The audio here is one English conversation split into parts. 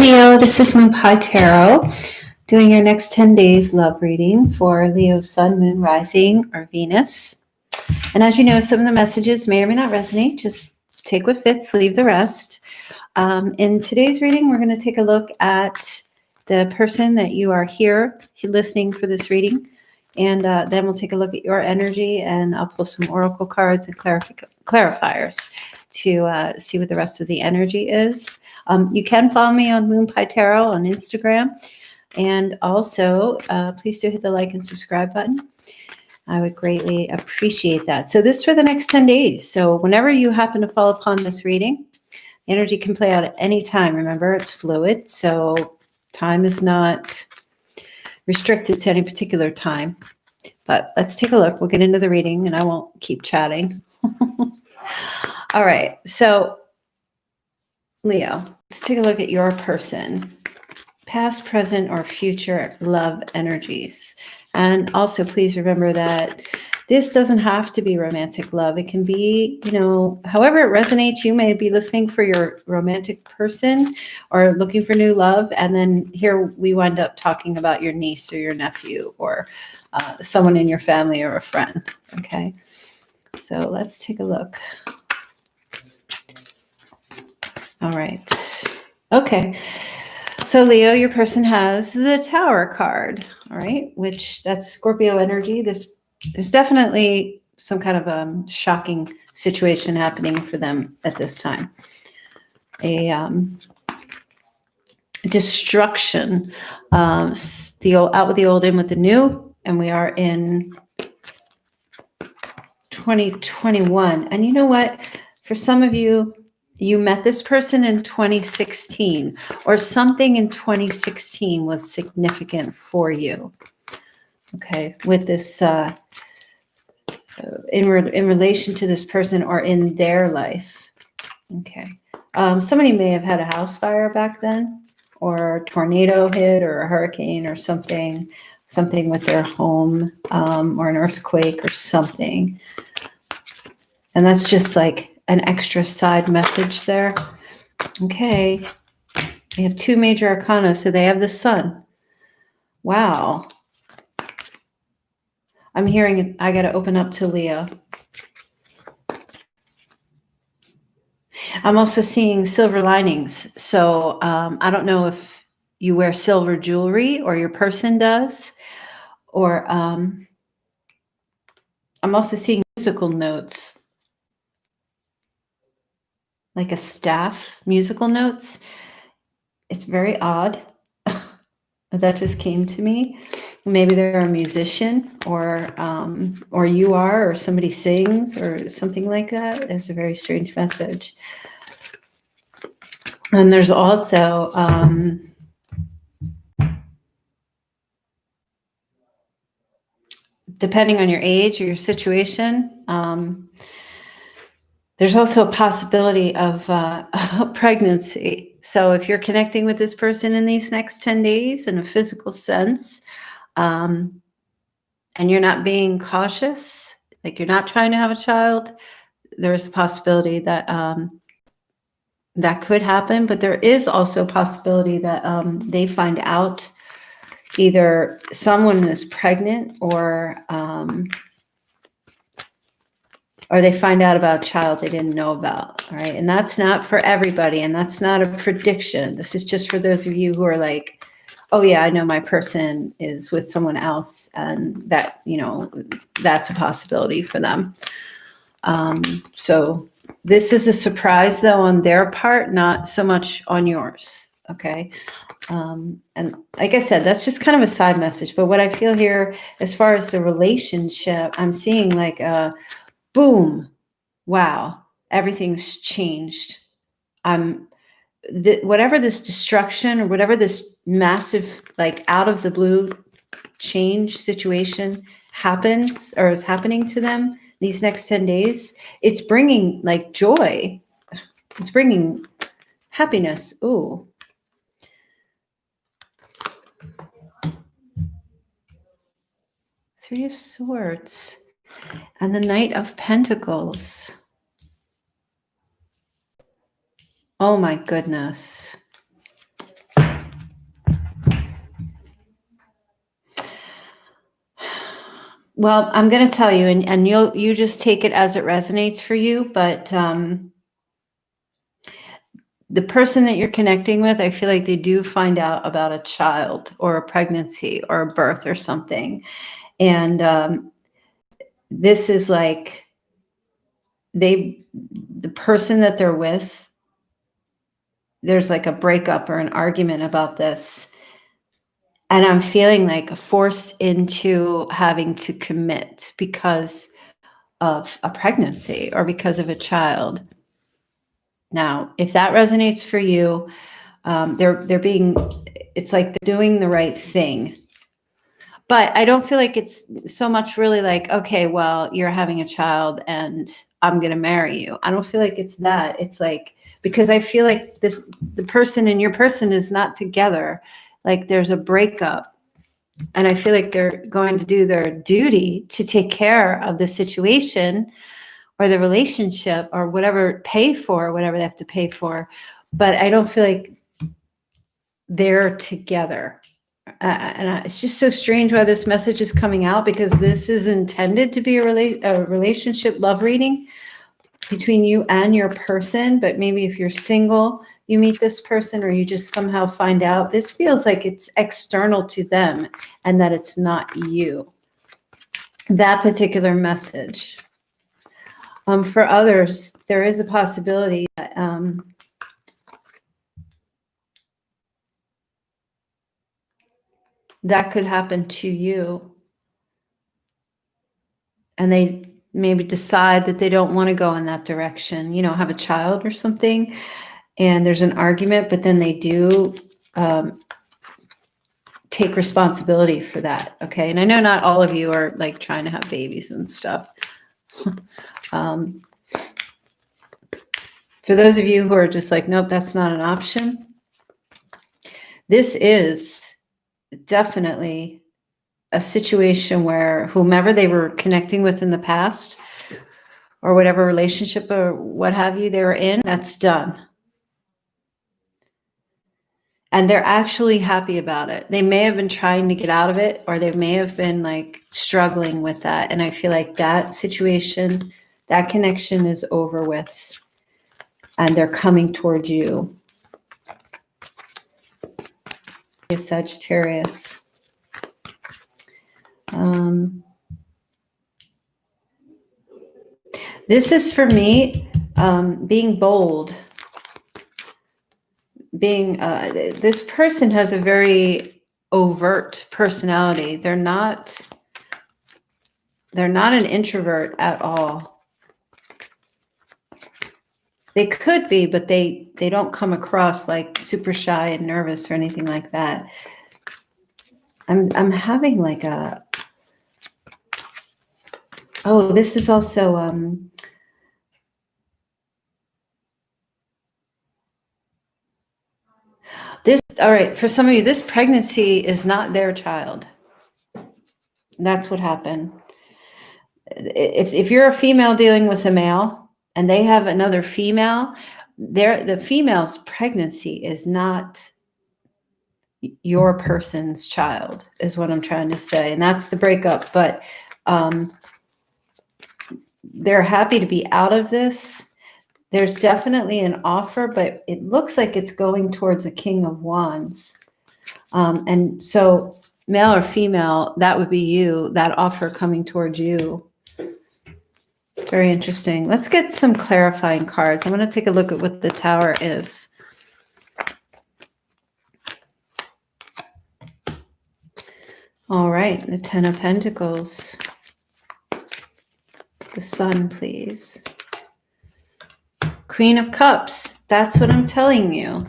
Leo, this is Moonpie Tarot, doing your next 10 days love reading for Leo, Sun, Moon, Rising, or Venus. And as you know, some of the messages may or may not resonate. Just take what fits, leave the rest. In today's reading, we're going to take a look at the person that you are here listening for this reading. And then we'll take a look at your energy, and I'll pull some oracle cards and clarifiers to see what the rest of the energy is. You can follow me on Moonpie Tarot on Instagram. And also, please do hit the like and subscribe button. I would greatly appreciate that. So this is for the next 10 days. So whenever you happen to fall upon this reading, energy can play out at any time. Remember, it's fluid. So time is not restricted to any particular time. But let's take a look. We'll get into the reading and I won't keep chatting. All right. So Leo, let's take a look at your person. Past, present, or future love energies. And also please remember that this doesn't have to be romantic love. It can be, however it resonates. You may be listening for your romantic person or looking for new love. And then here we wind up talking about your niece or your nephew or someone in your family or a friend. Okay. So let's take a look. All right. Okay. So Leo, your person has the Tower card, all right, which that's Scorpio energy. There's definitely some kind of shocking situation happening for them at this time. A destruction, out with the old, in with the new, and we are in 2021. And you know what? For some of you, you met this person in 2016, or something in 2016 was significant for you. Okay, with this, in relation to this person or in their life. Okay, somebody may have had a house fire back then, or a tornado hit, or a hurricane, or something with their home, or an earthquake or something. And that's just like an extra side message there. Okay. We have two major arcana. So they have the sun. Wow. I'm hearing it. I got to open up to Leo. I'm also seeing silver linings. So I don't know if you wear silver jewelry or your person does, or I'm also seeing musical notes, like a staff, musical notes. It's very odd. That just came to me. Maybe they're a musician, or you are, or somebody sings, or something like that. It's a very strange message. And there's also depending on your age or your situation, there's also a possibility of pregnancy. So if you're connecting with this person in these next 10 days in a physical sense, and you're not being cautious, like you're not trying to have a child, there's a possibility that that could happen. But there is also a possibility that they find out either someone is pregnant, or they find out about a child they didn't know about. All right. And that's not for everybody. And that's not a prediction. This is just for those of you who are like, oh yeah, I know my person is with someone else, and that, that's a possibility for them. So this is a surprise though on their part, not so much on yours. Okay. And like I said, that's just kind of a side message. But what I feel here, as far as the relationship, I'm seeing like a boom. Wow. Everything's changed. Whatever this destruction or whatever this massive, like out of the blue change situation happens or is happening to them these next 10 days, it's bringing like joy. It's bringing happiness. Ooh. Three of Swords and the Knight of Pentacles. Oh my goodness. Well, I'm going to tell you, and you just take it as it resonates for you. But the person that you're connecting with, I feel like they do find out about a child or a pregnancy or a birth or something. And this is like the person that they're with, there's like a breakup or an argument about this. And I'm feeling like forced into having to commit because of a pregnancy or because of a child. Now, if that resonates for you, it's like they're doing the right thing. But I don't feel like it's so much really like, okay, well, you're having a child and I'm going to marry you. I don't feel like it's that. It's like, because I feel like the person and your person is not together. Like there's a breakup. And I feel like they're going to do their duty to take care of the situation or the relationship or whatever they have to pay for. But I don't feel like they're together. It's just so strange why this message is coming out, because this is intended to be a relationship love reading between you and your person. But maybe if you're single, you meet this person, or you just somehow find out, this feels like it's external to them and that it's not you. That particular message. For others, there is a possibility that that could happen to you. And they maybe decide that they don't want to go in that direction, have a child or something. And there's an argument, but then they do take responsibility for that. Okay. And I know not all of you are like trying to have babies and stuff. For those of you who are just like, nope, that's not an option. This is definitely a situation where whomever they were connecting with in the past, or whatever relationship or what have you they were in, that's done. And they're actually happy about it. They may have been trying to get out of it, or they may have been like struggling with that. And I feel like that situation, that connection is over with, and they're coming towards you. Sagittarius. This is for me, being bold. This person has a very overt personality. They're not an introvert at all. They could be, but they don't come across like super shy and nervous or anything like that. I'm having like this is also all right, for some of you, this pregnancy is not their child. That's what happened. If you're a female dealing with a male and they have another female, the female's pregnancy is not your person's child, is what I'm trying to say. And that's the breakup. But they're happy to be out of this. There's definitely an offer, but it looks like it's going towards a King of Wands. And so male or female, that would be you, that offer coming towards you. Very interesting. Let's get some clarifying cards. I'm going to take a look at what the Tower is. All right, the Ten of Pentacles. The Sun, please. Queen of Cups. That's what I'm telling you.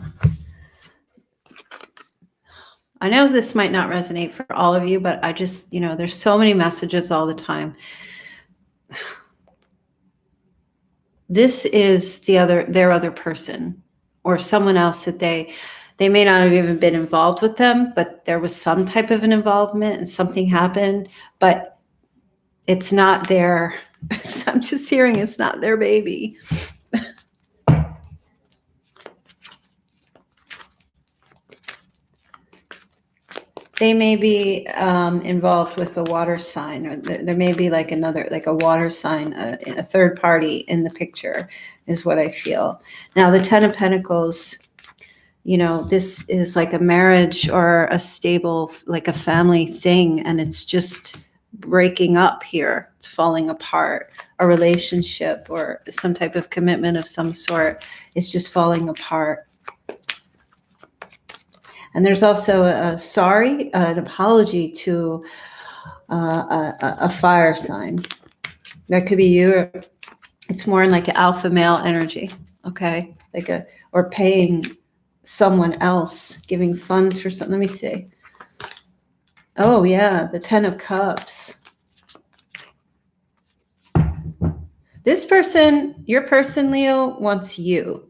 I know this might not resonate for all of you, but I just, there's so many messages all the time. This is their other person, or someone else that they may not have even been involved with them, but there was some type of an involvement and something happened, but it's not their, I'm just hearing it's not their baby. they may be involved with a water sign, or there may be like another, like a water sign, a third party in the picture, is what I feel. Now, the Ten of Pentacles, you know, this is like a marriage or a stable, like a family thing, and it's just breaking up here. It's falling apart. A relationship or some type of commitment of some sort is just falling apart. And there's also an apology to a fire sign. That could be you. It's more in like an alpha male energy, okay? Or paying someone else, giving funds for something. Let me see. Oh yeah, the Ten of Cups. This person, your person, Leo, wants you.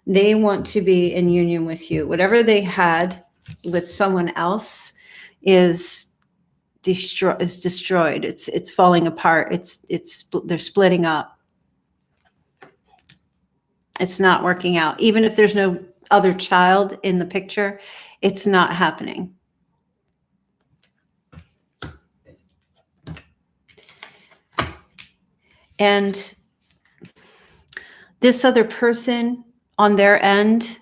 They want to be in union with you. Whatever they had with someone else is destroyed. It's falling apart. They're splitting up. It's not working out. Even if there's no other child in the picture, it's not happening. And this other person on their end,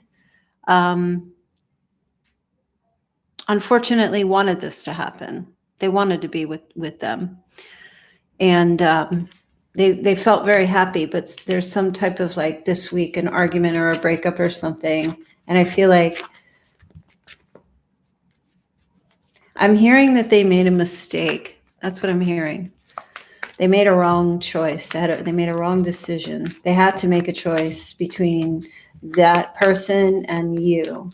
unfortunately wanted this to happen. They wanted to be with them. And they felt very happy, but there's some type of like this week, an argument or a breakup or something. And I feel like I'm hearing that they made a mistake. That's what I'm hearing. They made a wrong choice. They made a wrong decision. They had to make a choice between that person and you.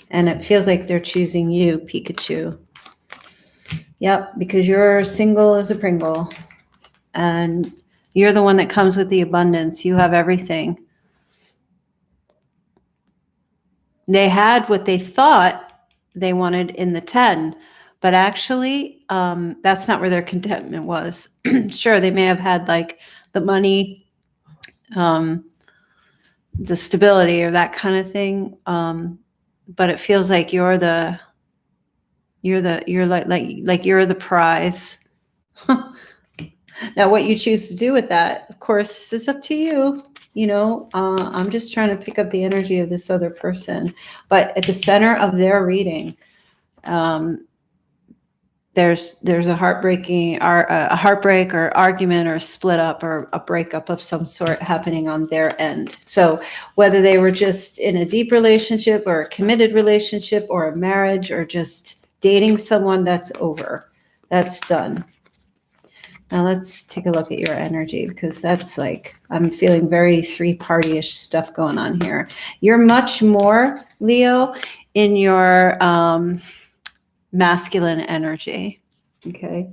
And it feels like they're choosing you, Pikachu. Yep, because you're single as a Pringle. And you're the one that comes with the abundance. You have everything. They had what they thought they wanted in the 10, but actually, that's not where their contentment was. Sure, they may have had like the money, the stability, or that kind of thing, but it feels like you're the prize. Now, what you choose to do with that, of course, is up to you. You know, I'm just trying to pick up the energy of this other person. But at the center of their reading, there's a heartbreak or argument or a split up or a breakup of some sort happening on their end. So whether they were just in a deep relationship or a committed relationship or a marriage or just dating someone, that's over. That's done. Now let's take a look at your energy, because that's like, I'm feeling very three-party-ish stuff going on here. You're much more, Leo, in your masculine energy, okay?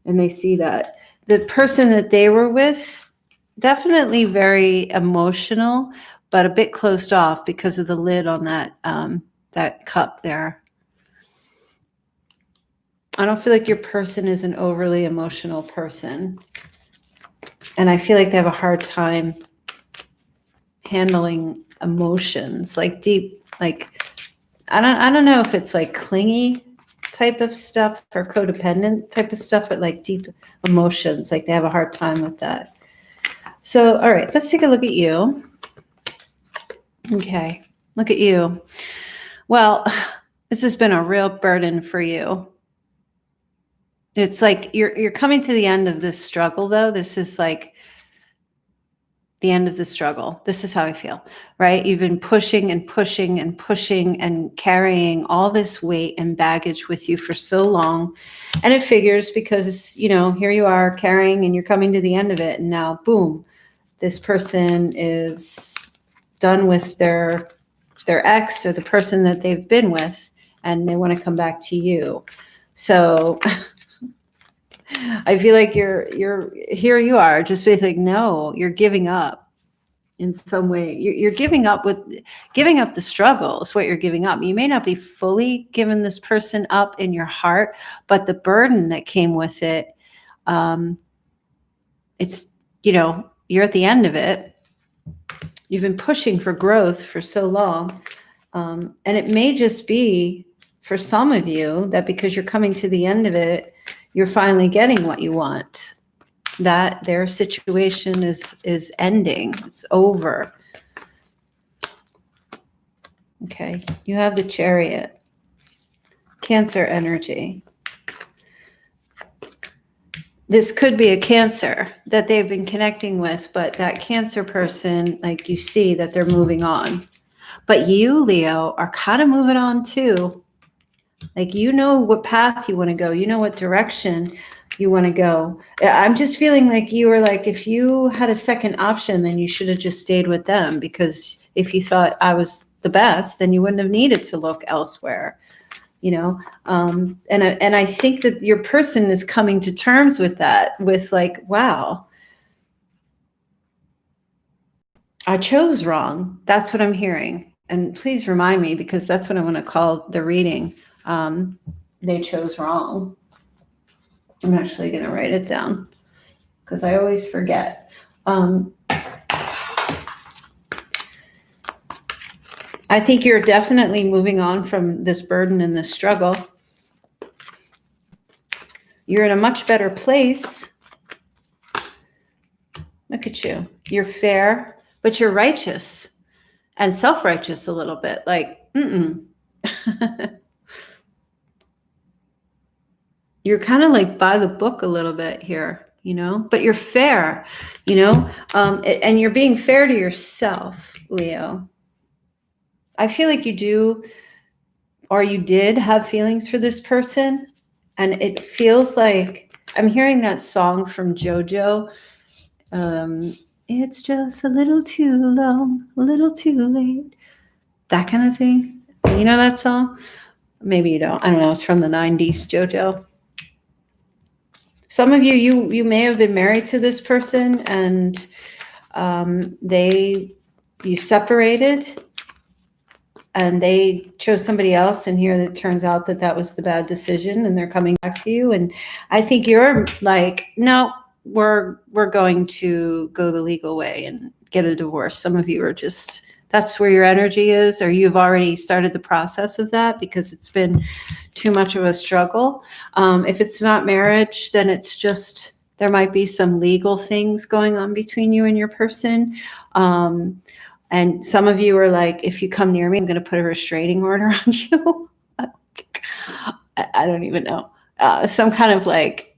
And they see that. The person that they were with, definitely very emotional, but a bit closed off because of the lid on that cup there. I don't feel like your person is an overly emotional person. And I feel like they have a hard time handling emotions, like deep, like, I don't know if it's like clingy type of stuff or codependent type of stuff, but like deep emotions, like they have a hard time with that. So, all right, let's take a look at you. Okay, look at you. Well, this has been a real burden for you. It's like you're coming to the end of this struggle, though. This is like the end of the struggle. This is how I feel, right? You've been pushing and pushing and pushing and carrying all this weight and baggage with you for so long. And it figures because, you know, here you are carrying and you're coming to the end of it. And now, boom, this person is done with their ex or the person that they've been with, and they want to come back to you. So I feel like you're here you are just basically, no, you're giving up in some way. You're giving up the struggle is what you're giving up. You may not be fully giving this person up in your heart, but the burden that came with it, it's, you know, you're at the end of it. You've been pushing for growth for so long. And it may just be for some of you that because you're coming to the end of it, you're finally getting what you want, that their situation is ending. It's over. Okay. You have the Chariot, Cancer energy. This could be a Cancer that they've been connecting with, but that Cancer person, like you see that they're moving on. But you, Leo, are kind of moving on too. Like, you know what path you want to go. You know what direction you want to go. I'm just feeling like you were like, if you had a second option, then you should have just stayed with them, because if you thought I was the best, then you wouldn't have needed to look elsewhere. You know, and I think that your person is coming to terms with that, with like, wow, I chose wrong. That's what I'm hearing. And please remind me, because that's what I want to call the reading. They chose wrong. I'm actually going to write it down because I always forget. I think you're definitely moving on from this burden and this struggle. You're in a much better place. Look at you. You're fair, but you're righteous and self-righteous a little bit. Like, You're kind of like by the book a little bit here, you know, but you're fair, you know, and you're being fair to yourself, Leo. I feel like you do, or you did have feelings for this person. And it feels like I'm hearing that song from JoJo. It's just a little too long, a little too late. That kind of thing. You know that song? Maybe you don't. I don't know. It's from the 90s, JoJo. Some of you may have been married to this person, and you separated and they chose somebody else, and here it turns out that was the bad decision, and they're coming back to you. And I think you're like, no, we're going to go the legal way and get a divorce. Some of you are just, that's where your energy is, or you've already started the process of that because it's been too much of a struggle. If it's not marriage, then it's just, there might be some legal things going on between you and your person. And some of you are like, if you come near me, I'm going to put a restraining order on you. I don't even know. Some kind of like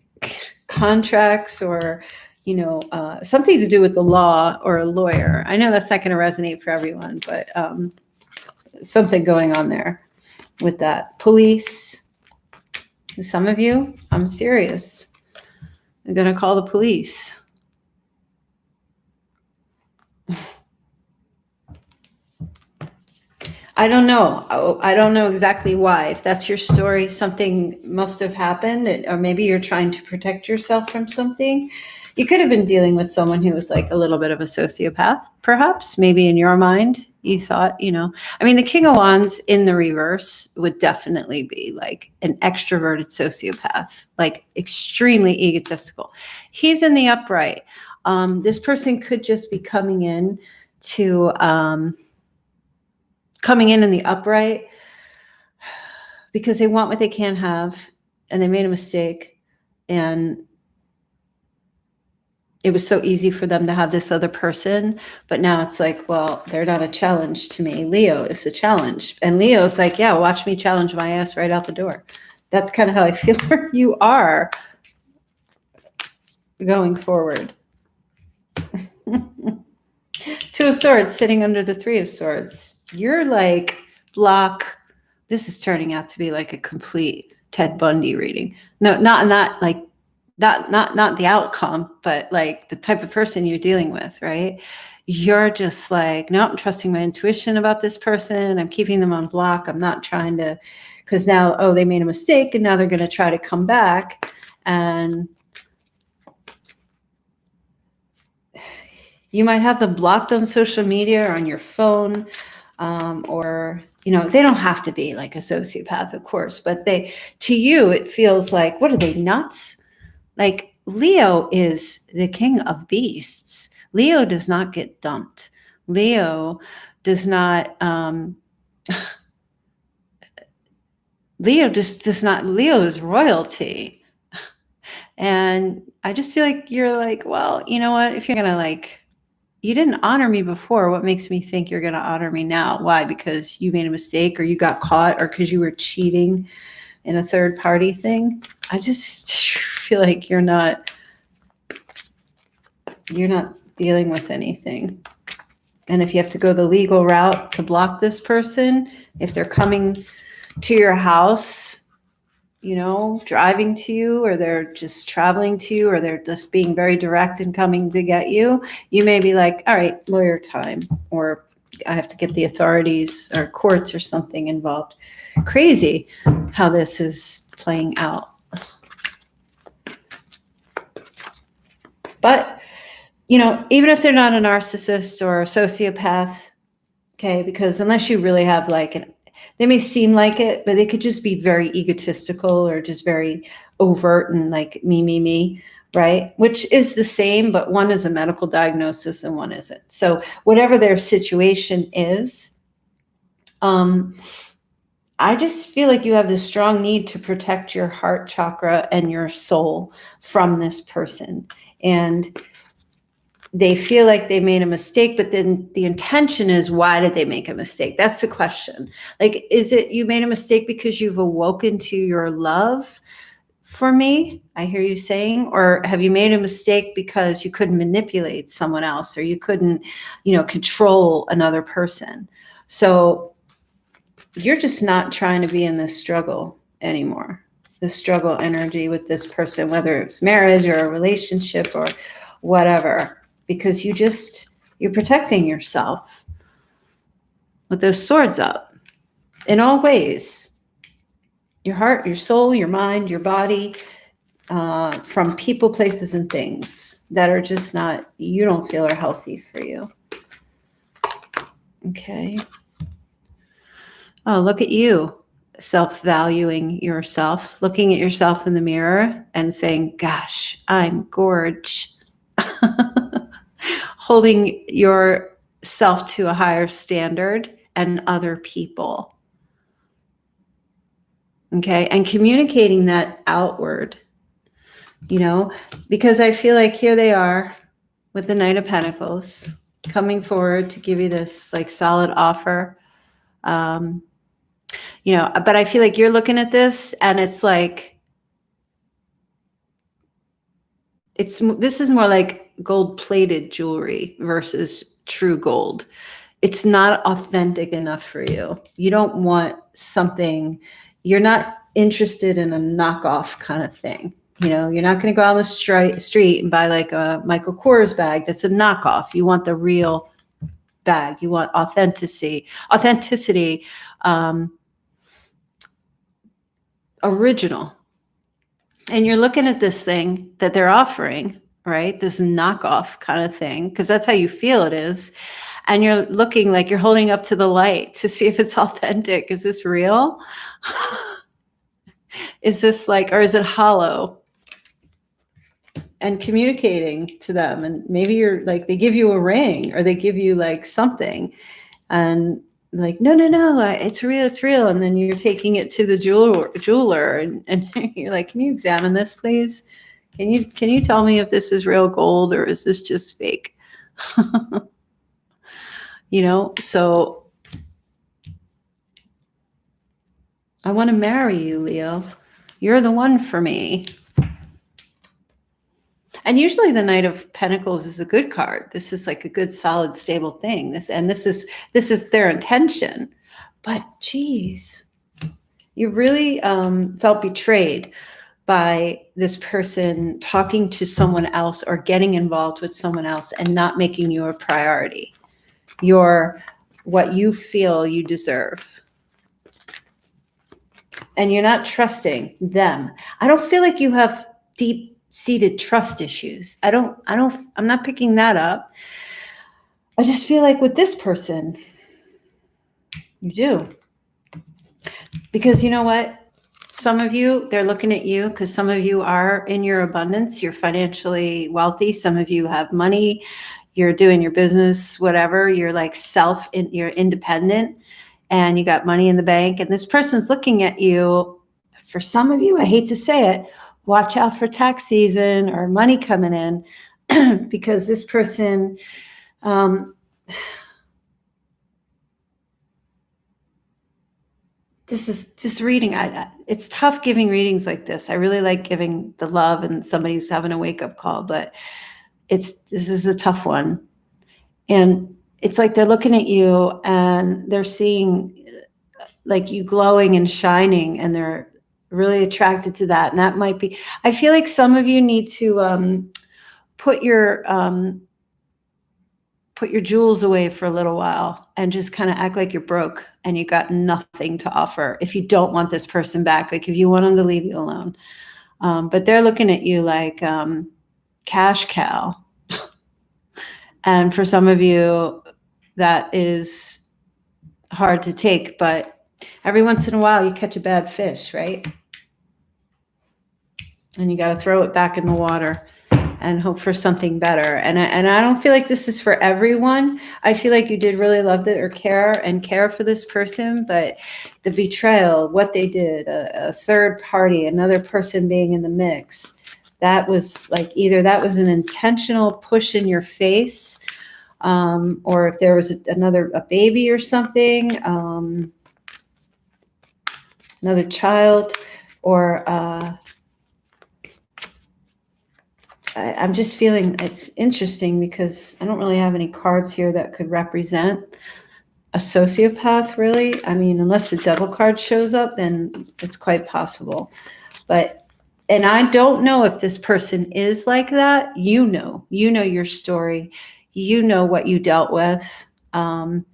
contracts, or, you know, something to do with the law, or a lawyer. I know that's not going to resonate for everyone, but something going on there with that. Police. Some of you, I'm serious. I'm going to call the police. I don't know. I don't know exactly why. If that's your story, something must have happened, or maybe you're trying to protect yourself from something. You could have been dealing with someone who was like a little bit of a sociopath, perhaps. Maybe in your mind, you thought, you know, I mean, the King of Wands in the reverse would definitely be like an extroverted sociopath, like extremely egotistical. He's in the upright. This person could just be coming in in the upright because they want what they can't have, and they made a mistake, and it was so easy for them to have this other person. But now it's like, well, they're not a challenge to me. Leo is a challenge. And Leo's like, yeah, watch me challenge my ass right out the door. That's kind of how I feel where you are going forward. Two of Swords sitting under the Three of Swords. You're like, block. This is turning out to be like a complete Ted Bundy reading. No, not in that, like, not the outcome, but like the type of person you're dealing with, right? You're just like, no, I'm trusting my intuition about this person. I'm keeping them on block. I'm not trying to, because now, oh, they made a mistake, and now they're going to try to come back. And you might have them blocked on social media or on your phone, or, you know, they don't have to be like a sociopath, of course, but to you, it feels like, what are they, nuts? Like, Leo is the king of beasts. Leo does not get dumped. Leo does not, Leo just does not, Leo is royalty. And I just feel like you're like, well, you know what? If you're going to like, you didn't honor me before. What makes me think you're going to honor me now? Why? Because you made a mistake or you got caught or because you were cheating in a third party thing? I just feel like you're not dealing with anything. And if you have to go the legal route to block this person, if they're coming to your house, you know, driving to you, or they're just traveling to you, or they're just being very direct and coming to get you, you may be like, all right, lawyer time, or I have to get the authorities or courts or something involved. Crazy how this is playing out. But, you know, even if they're not a narcissist or a sociopath, okay, because unless you really have like they may seem like it, but they could just be very egotistical or just very overt and like me, right? Which is the same, but one is a medical diagnosis and one isn't. So whatever their situation is, I just feel like you have this strong need to protect your heart chakra and your soul from this person. And they feel like they made a mistake, but then the intention is, why did they make a mistake? That's the question. Like, is it you made a mistake because you've awoken to your love for me? I hear you saying, or have you made a mistake because you couldn't manipulate someone else, or you couldn't, you know, control another person? So you're just not trying to be in this struggle anymore. The struggle energy with this person, whether it's marriage or a relationship or whatever. Because you're protecting yourself with those swords up in all ways. Your heart, your soul, your mind, your body, from people, places, and things that are just not, you don't feel are healthy for you. Okay. Oh, look at you, self-valuing yourself, looking at yourself in the mirror and saying, gosh, I'm gorge. Holding yourself to a higher standard and other people. Okay. And communicating that outward, you know, because I feel like here they are with the Knight of Pentacles coming forward to give you this like solid offer. You know, but I feel like you're looking at this and it's like, this is more like gold-plated jewelry versus true gold. It's not authentic enough for you. You don't want something, you're not interested in a knockoff kind of thing. You know, you're not going to go out on the street and buy like a Michael Kors bag that's a knockoff. You want the real bag. You want authenticity, original. And you're looking at this thing that they're offering, right? This knockoff kind of thing, because that's how you feel it is. And you're looking like you're holding up to the light to see if it's authentic. Is this real? Is this like, or is it hollow? And communicating to them. And maybe you're like, they give you a ring or they give you like something. And like, no, it's real. And then you're taking it to the jeweler and you're like, can you examine this, please? Can you tell me if this is real gold or is this just fake? You know, so I want to marry you, Leo. You're the one for me. And usually the Knight of Pentacles is a good card. This is like a good, solid, stable thing. This is their intention. But geez, you really felt betrayed by this person talking to someone else or getting involved with someone else and not making you a priority. You're what you feel you deserve. And you're not trusting them. I don't feel like you have deep-seated trust issues. I'm not picking that up. I just feel like with this person, you do. Because you know what? Some of you, they're looking at you because some of you are in your abundance. You're financially wealthy. Some of you have money. You're doing your business, whatever. You're like you're independent. and you got money in the bank, and this person's looking at you. For some of you, I hate to say it, watch out for tax season or money coming in, because this person, this reading, it's tough giving readings like this. I really like giving the love and somebody who's having a wake-up call, but this is a tough one. And it's like they're looking at you and they're seeing like you glowing and shining, and they're really attracted to that. And that might be, I feel like some of you need to put your jewels away for a little while and just kind of act like you're broke and you got nothing to offer if you don't want this person back, like if you want them to leave you alone. But they're looking at you like cash cow. And for some of you, that is hard to take, but every once in a while you catch a bad fish, right? And you got to throw it back in the water and hope for something better. And I don't feel like this is for everyone. I feel like you did really love it or care for this person, but the betrayal, what they did, a third party, another person being in the mix, that was like either that was an intentional push in your face, or if there was a baby or something, another child, or I'm just feeling it's interesting because I don't really have any cards here that could represent a sociopath, really. I mean, unless the devil card shows up, then it's quite possible. And I don't know if this person is like that. You know your story. You know what you dealt with. I'm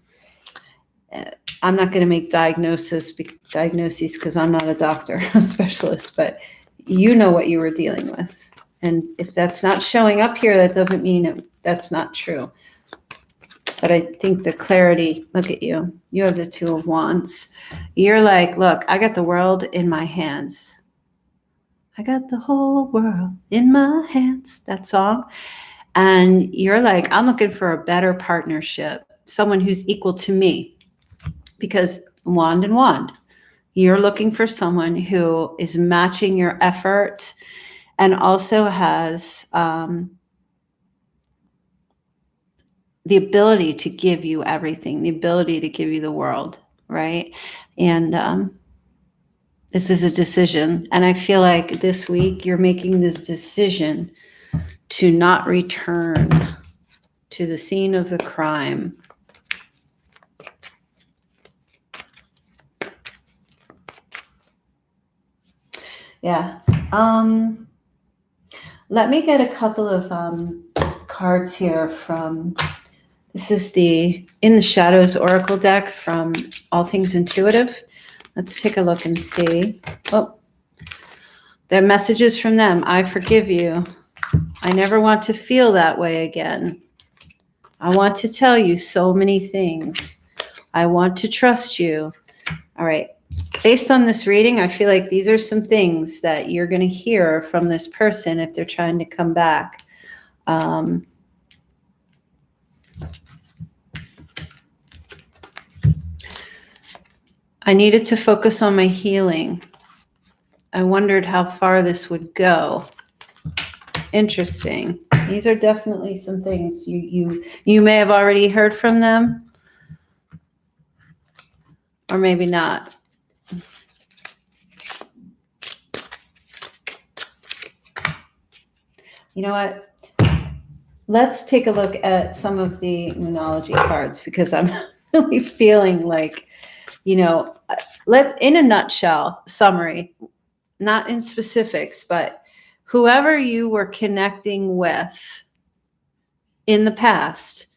not going to make diagnoses because I'm not a doctor, a specialist, but you know what you were dealing with. And if that's not showing up here, that doesn't mean that's not true. But I think the clarity, look at you. You have the Two of Wands. You're like, look, I got the world in my hands. I got the whole world in my hands, that song. And you're like, I'm looking for a better partnership, someone who's equal to me. Because wand and wand, you're looking for someone who is matching your effort and also has the ability to give you everything, the ability to give you the world, right? And this is a decision. And I feel like this week you're making this decision to not return to the scene of the crime. Yeah. Let me get a couple of cards here from, this is the In the Shadows Oracle deck from All Things Intuitive. Let's take a look and see. Oh, they're messages from them. I forgive you. I never want to feel that way again. I want to tell you so many things. I want to trust you. All right. Based on this reading, I feel like these are some things that you're going to hear from this person if they're trying to come back. I needed to focus on my healing. I wondered how far this would go. Interesting. These are definitely some things you may have already heard from them, or maybe not. You know what? Let's take a look at some of the Moonology cards, because I'm really feeling like, in a nutshell, summary, not in specifics, but whoever you were connecting with in the past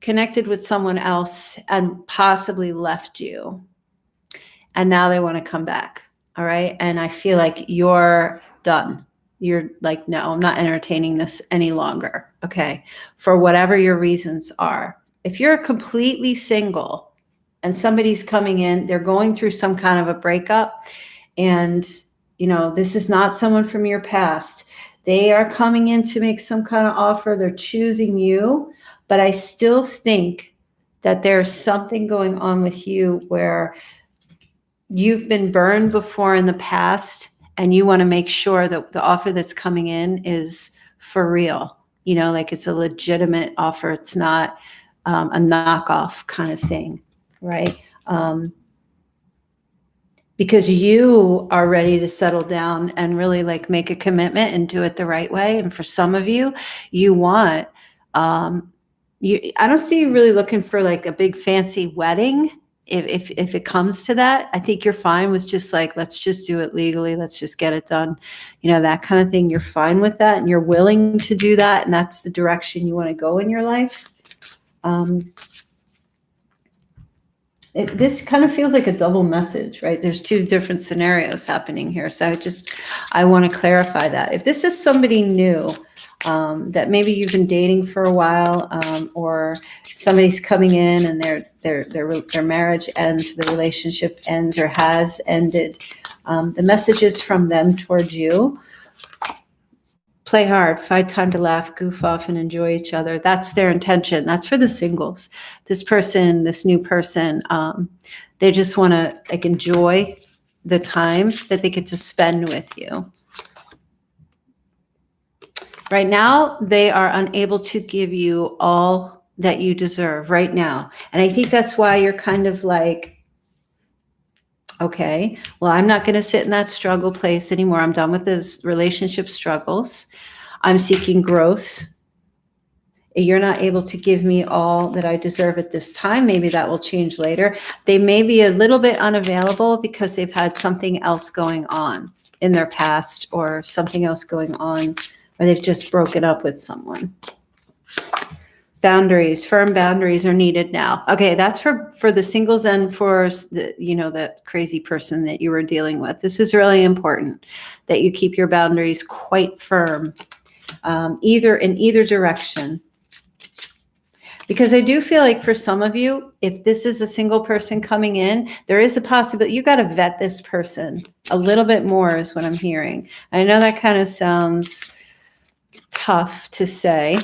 connected with someone else and possibly left you. And now they want to come back. All right. And I feel like you're done. You're like, no, I'm not entertaining this any longer. Okay. For whatever your reasons are. If you're completely single and somebody's coming in, they're going through some kind of a breakup, and, this is not someone from your past. They are coming in to make some kind of offer. They're choosing you, but I still think that there's something going on with you where you've been burned before in the past, and you want to make sure that the offer that's coming in is for real. You know, like it's a legitimate offer. It's not a knockoff kind of thing, right? Because you are ready to settle down and really like make a commitment and do it the right way. And for some of you, you want, I don't see you really looking for like a big fancy wedding. If it comes to that, I think you're fine with just like, let's just do it legally. Let's just get it done. You know, that kind of thing. You're fine with that and you're willing to do that. And that's the direction you want to go in your life. This kind of feels like a double message, right? There's two different scenarios happening here. So I want to clarify that. If this is somebody new, that maybe you've been dating for a while, or somebody's coming in and their marriage ends, the relationship ends or has ended, the messages from them towards you: play hard, find time to laugh, goof off, and enjoy each other. That's their intention. That's for the singles. This person, this new person, they just want to like enjoy the time that they get to spend with you. Right now, they are unable to give you all that you deserve right now. And I think that's why you're kind of like, okay, well, I'm not going to sit in that struggle place anymore. I'm done with those relationship struggles. I'm seeking growth. You're not able to give me all that I deserve at this time. Maybe that will change later. They may be a little bit unavailable because they've had something else going on in their past, or something else going on, or they've just broken up with someone. Boundaries, firm boundaries are needed now. Okay, that's for the singles and for the, you know, that crazy person that you were dealing with. This is really important that you keep your boundaries quite firm, in either direction. Because I do feel like for some of you, if this is a single person coming in, there is a possibility you got to vet this person a little bit more, is what I'm hearing. I know that kind of sounds tough to say,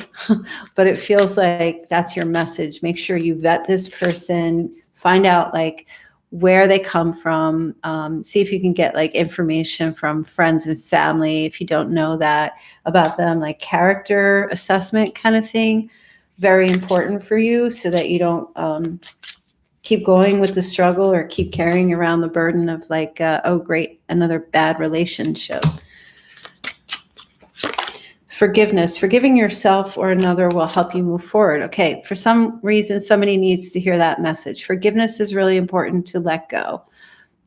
but it feels like that's your message. Make sure you vet this person, find out like where they come from, see if you can get like information from friends and family if you don't know that about them, like character assessment kind of thing. Very important for you, so that you don't keep going with the struggle or keep carrying around the burden of like, oh great, another bad relationship. Forgiveness, forgiving yourself or another will help you move forward. Okay, for some reason, somebody needs to hear that message. Forgiveness is really important to let go.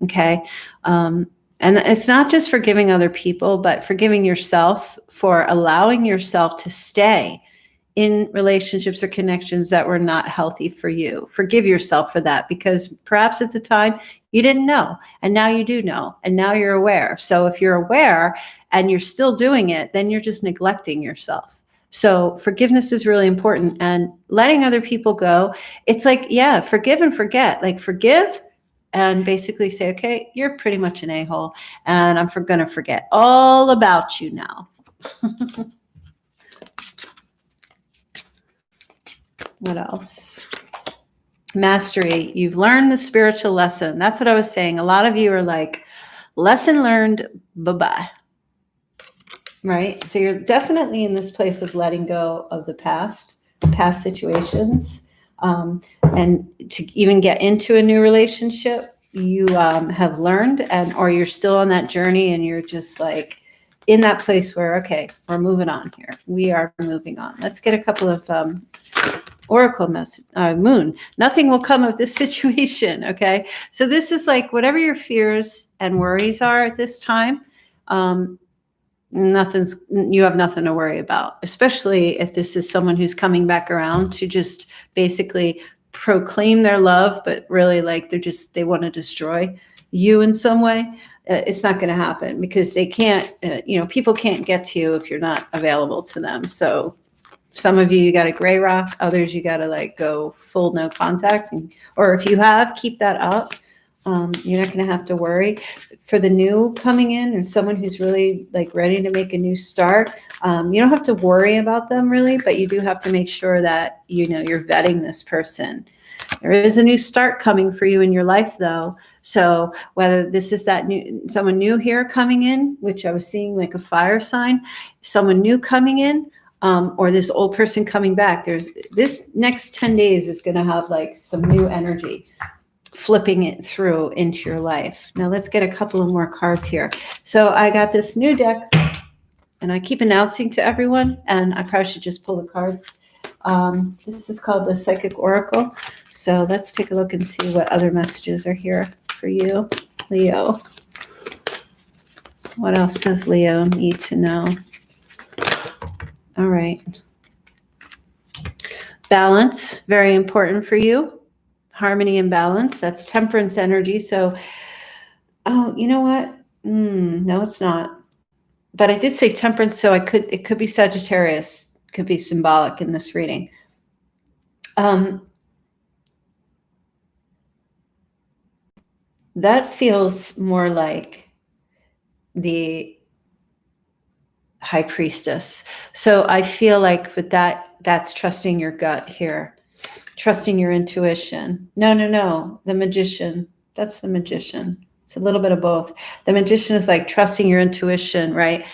Okay, and it's not just forgiving other people, but forgiving yourself for allowing yourself to stay in relationships or connections that were not healthy for you. Forgive yourself for that, because perhaps at the time you didn't know, and now you do know, and now you're aware. So if you're aware and you're still doing it, then you're just neglecting yourself. So forgiveness is really important, and letting other people go. It's like, yeah, forgive and forget. Like forgive and basically say, okay, you're pretty much an a-hole, and I'm going to forget all about you now. What else? Mastery. You've learned the spiritual lesson. That's what I was saying. A lot of you are like, lesson learned, bye-bye. Right? So you're definitely in this place of letting go of the past situations. And to even get into a new relationship, you have learned, or you're still on that journey, and you're just like in that place where, okay, we're moving on here. We are moving on. Let's get a couple of Oracle message, Moon. Nothing will come of this situation. Okay. So this is like whatever your fears and worries are at this time, you have nothing to worry about, especially if this is someone who's coming back around to just basically proclaim their love, but really like they want to destroy you in some way. It's not going to happen, because they can't, people can't get to you if you're not available to them. So some of you got a gray rock, others you got to like go full no contact. Or if you have, keep that up. You're not going to have to worry. For the new coming in, or someone who's really like ready to make a new start, you don't have to worry about them really, but you do have to make sure that, you're vetting this person. There is a new start coming for you in your life, though. So whether this is that new, someone new here coming in, which I was seeing like a fire sign, someone new coming in, or this old person coming back, there's this next 10 days is going to have like some new energy flipping it through into your life. Now let's get a couple of more cards here. So I got this new deck, and I keep announcing to everyone, and I probably should just pull the cards. This is called the Psychic Oracle. So let's take a look and see what other messages are here for you, Leo. What else does Leo need to know? All right. Balance, very important for you. Harmony and balance, that's temperance energy. So, oh, you know what? No, it's not. But I did say temperance, so it could be Sagittarius, could be symbolic in this reading. That feels more like the High Priestess. So I feel like with that's trusting your gut here. Trusting your intuition. No. The Magician. That's the Magician. It's a little bit of both. The Magician is like trusting your intuition, right?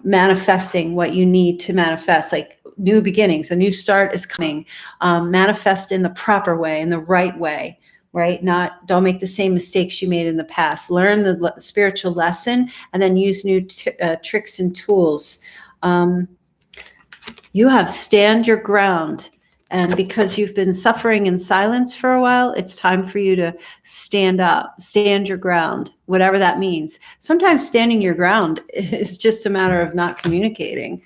Manifesting what you need to manifest, like new beginnings. A new start is coming. Manifest in the proper way, in the right way, right? Don't make the same mistakes you made in the past. Learn the spiritual lesson and then use new tricks and tools. You have stand your ground. And because you've been suffering in silence for a while, it's time for you to stand up, stand your ground, whatever that means. Sometimes standing your ground is just a matter of not communicating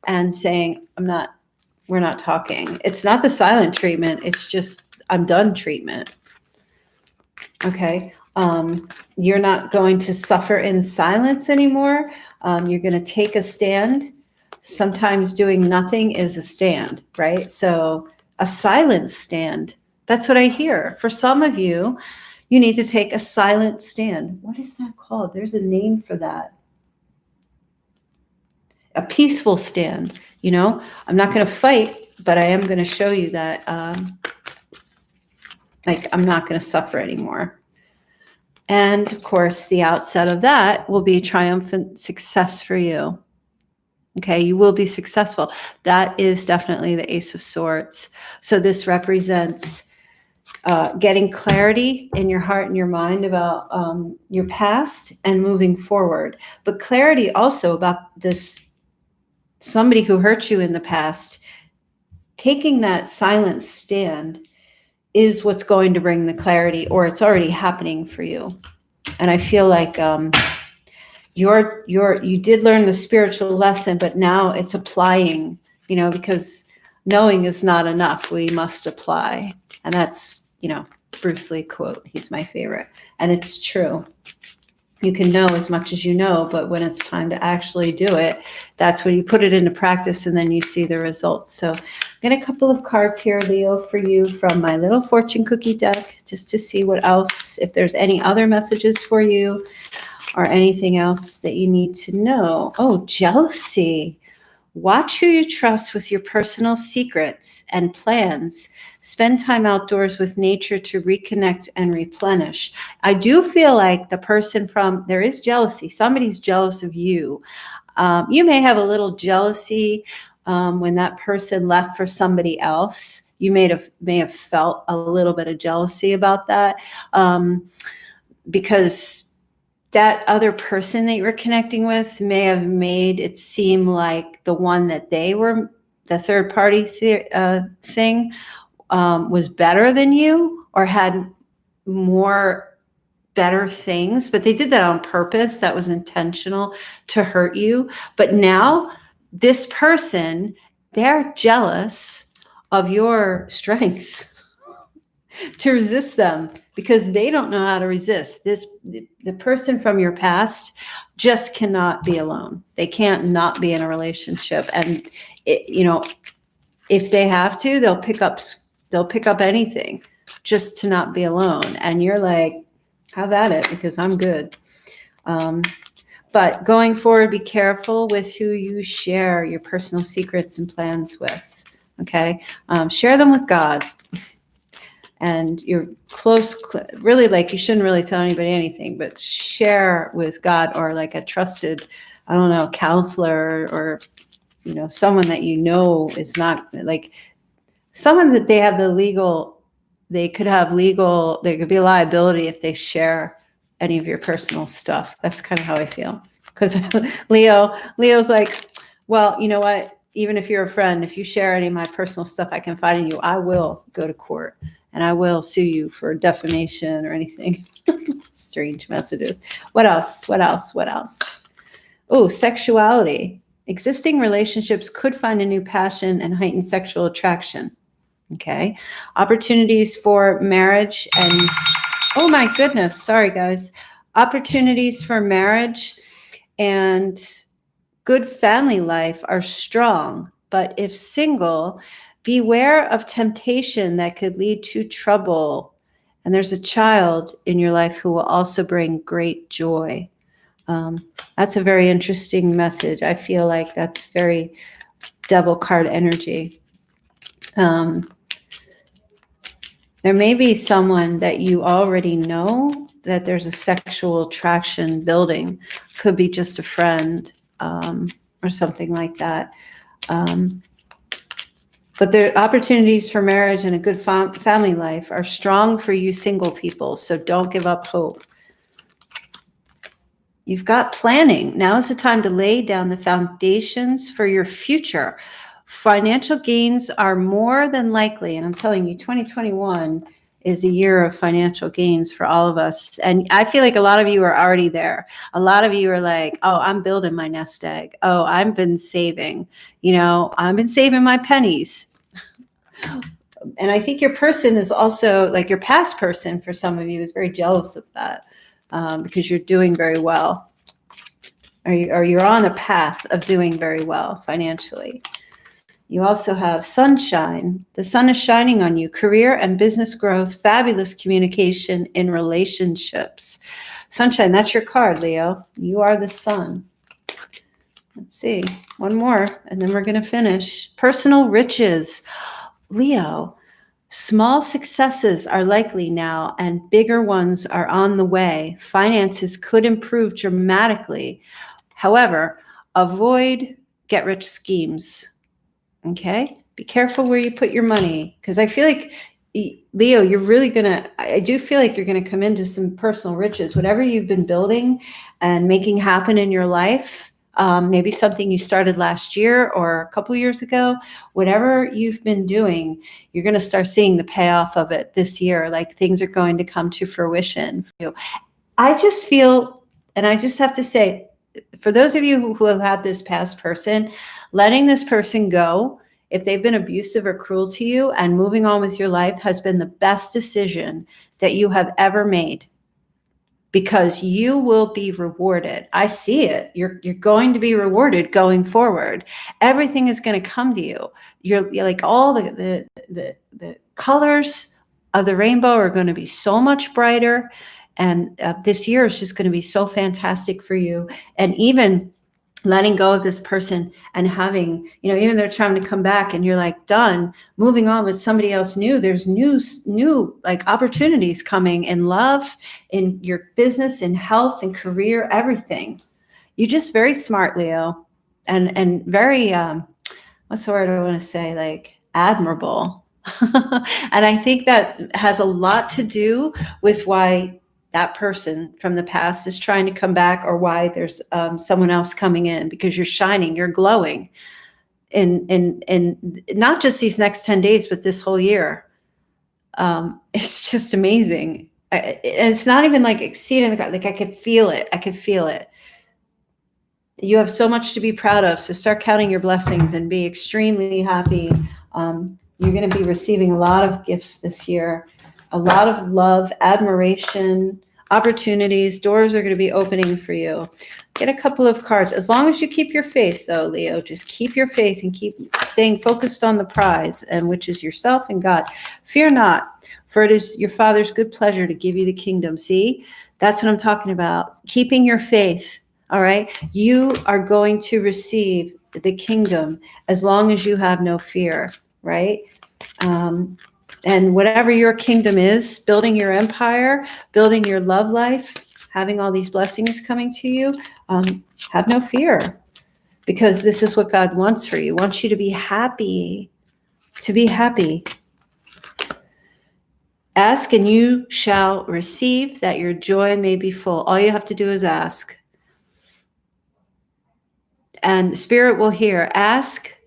and saying, we're not talking. It's not the silent treatment. It's just, I'm done treatment. Okay. You're not going to suffer in silence anymore. You're going to take a stand. Sometimes doing nothing is a stand, right? So a silent stand, that's what I hear. For some of you, you need to take a silent stand. What is that called? There's a name for that. A peaceful stand, I'm not going to fight, but I am going to show you that, I'm not going to suffer anymore. And of course, the outset of that will be triumphant success for you. Okay, you will be successful. That is definitely the Ace of Swords. So this represents getting clarity in your heart and your mind about your past and moving forward. But clarity also about this, somebody who hurt you in the past, taking that silent stand is what's going to bring the clarity, or it's already happening for you. And I feel like you did learn the spiritual lesson, but now it's applying, because knowing is not enough. We must apply. And that's, Bruce Lee quote. He's my favorite. And it's true. You can know as much as you know, but when it's time to actually do it, that's when you put it into practice and then you see the results. So I'm going a couple of cards here, Leo, for you from my little fortune cookie deck, just to see what else, if there's any other messages for you or anything else that you need to know. Oh, jealousy. Watch who you trust with your personal secrets and plans. Spend time outdoors with nature to reconnect and replenish. I do feel like the person there is jealousy. Somebody's jealous of you. You may have a little jealousy when that person left for somebody else. You may have felt a little bit of jealousy about that because that other person that you were connecting with may have made it seem like the one that they were, the third party thing was better than you or had more better things, but they did that on purpose. That was intentional to hurt you. But now this person, they're jealous of your strength to resist them because they don't know how to resist. The person from your past just cannot be alone. They can't not be in a relationship. And if they have to, they'll pick up anything just to not be alone. And you're like, have at it, because I'm good. But going forward, be careful with who you share your personal secrets and plans with. Okay. Share them with God. and you're close, really, like, you shouldn't really tell anybody anything, but share with God, or like a trusted, I don't know, counselor, or, someone that is not like someone that they have there could be a liability if they share any of your personal stuff. That's kind of how I feel. Because Leo's like, well, you know what? Even if you're a friend, if you share any of my personal stuff, I confide in you, I will go to court and I will sue you for defamation or anything. Strange messages. What else? Oh, sexuality. Existing relationships could find a new passion and heighten sexual attraction. Okay. Opportunities for marriage and, oh my goodness, sorry guys. Opportunities for marriage and good family life are strong, but if single, beware of temptation that could lead to trouble. And there's a child in your life who will also bring great joy. That's a very interesting message. I feel like that's very devil card energy. There may be someone that you already know that there's a sexual attraction building. Could be just a friend, or something like that. But the opportunities for marriage and a good family life are strong for you single people, so don't give up hope. You've got planning. Now is the time to lay down the foundations for your future. Financial gains are more than likely, and I'm telling you, 2021 is a year of financial gains for all of us. And I feel like a lot of you are already there. A lot of you are like, oh, I'm building my nest egg. Oh, I've been saving. I've been saving my pennies. And I think your person is also, like, your past person, for some of you, is very jealous of that. Because you're doing very well, or you're on a path of doing very well financially. You also have sunshine. The sun is shining on you. Career and business growth, fabulous communication in relationships. Sunshine, that's your card, Leo. You are the sun. Let's see, one more, and then we're going to finish. Personal riches. Leo, small successes are likely now, and bigger ones are on the way. Finances could improve dramatically. However, avoid get-rich schemes. Okay? Be careful where you put your money, because I feel like, Leo, I do feel like you're going to come into some personal riches. Whatever you've been building and making happen in your life, maybe something you started last year or a couple years ago, whatever you've been doing, you're going to start seeing the payoff of it this year. Like, things are going to come to fruition for you. I just feel, and I just have to say, for those of you who have had this past person, letting this person go, if they've been abusive or cruel to you, and moving on with your life has been the best decision that you have ever made. Because you will be rewarded. I see it. You're going to be rewarded going forward. Everything is going to come to you. You're like, all the colors of the rainbow are going to be so much brighter. And this year is just going to be so fantastic for you. And even letting go of this person and having, even they're trying to come back and you're like, done, moving on with somebody else new. There's new like opportunities coming in love, in your business, in health and career, everything. You're just very smart, Leo, and very, what's the word I want to say? Like, admirable. And I think that has a lot to do with why that person from the past is trying to come back, or why there's someone else coming in, because you're shining, you're glowing in not just these next 10 days, but this whole year. It's just amazing. It's not even like exceeding the, like, I could feel it. You have so much to be proud of. So start counting your blessings and be extremely happy. You're going to be receiving a lot of gifts this year, a lot of love, admiration, opportunities. Doors are going to be opening for you. Get a couple of cards. As long as you keep your faith, though, Leo, just keep your faith and keep staying focused on the prize, and which is yourself and God. Fear not, for it is your Father's good pleasure to give you the kingdom. See, that's what I'm talking about. Keeping your faith. All right. You are going to receive the kingdom as long as you have no fear. Right. And whatever your kingdom is, building your empire, building your love life, having all these blessings coming to you, have no fear, because this is what God wants for you. He wants you to be happy, to be happy. Ask and you shall receive, that your joy may be full. All you have to do is ask. And Spirit will hear. Ask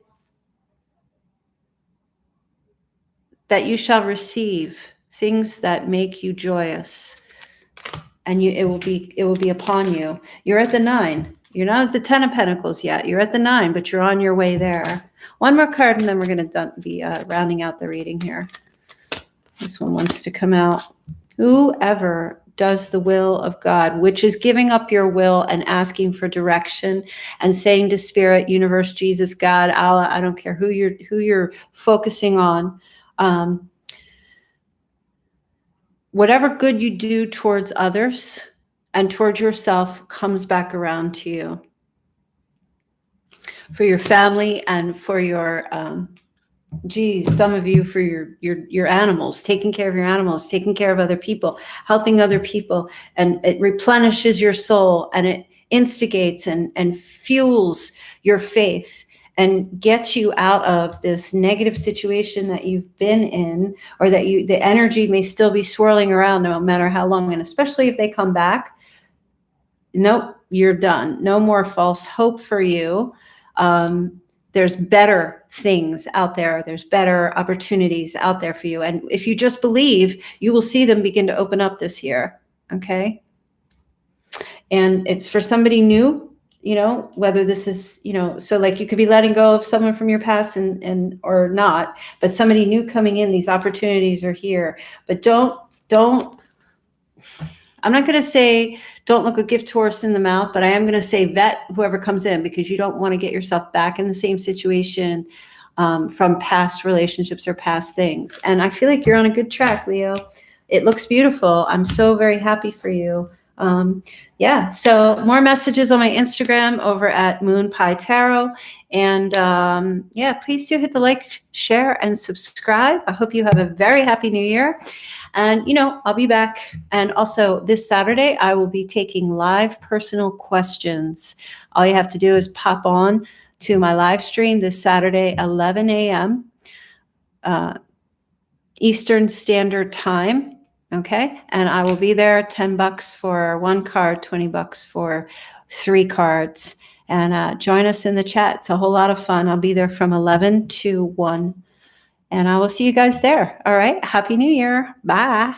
that you shall receive things that make you joyous. And it will be upon you. You're at the 9. You're not at the 10 of Pentacles yet. You're at the 9, but you're on your way there. One more card, and then we're going to be rounding out the reading here. This one wants to come out. Whoever does the will of God, which is giving up your will and asking for direction and saying to Spirit, Universe, Jesus, God, Allah, I don't care who you're focusing on. Whatever good you do towards others and towards yourself comes back around to you. For your family and for your some of you for your animals, taking care of your animals, taking care of other people, helping other people, and it replenishes your soul, and it instigates and fuels your faith and gets you out of this negative situation that you've been in, or that the energy may still be swirling around no matter how long. And especially if they come back, nope, you're done. No more false hope for you. There's better things out there. There's better opportunities out there for you. And if you just believe, you will see them begin to open up this year. Okay. And it's for somebody new, whether this is, so like you could be letting go of someone from your past and or not, but somebody new coming in, these opportunities are here. But don't, I'm not going to say don't look a gift horse in the mouth, but I am going to say vet whoever comes in, because you don't want to get yourself back in the same situation from past relationships or past things. And I feel like you're on a good track, Leo. It looks beautiful. I'm so very happy for you. So more messages on my Instagram over at Moonpie Tarot. And please do hit the like, share, and subscribe. I hope you have a very happy new year. And, I'll be back. And also this Saturday, I will be taking live personal questions. All you have to do is pop on to my live stream this Saturday, 11 a.m. Eastern Standard Time. Okay. And I will be there, $10 for 1 card, $20 for 3 cards. And join us in the chat. It's a whole lot of fun. I'll be there from 11 to 1. And I will see you guys there. All right. Happy New Year. Bye.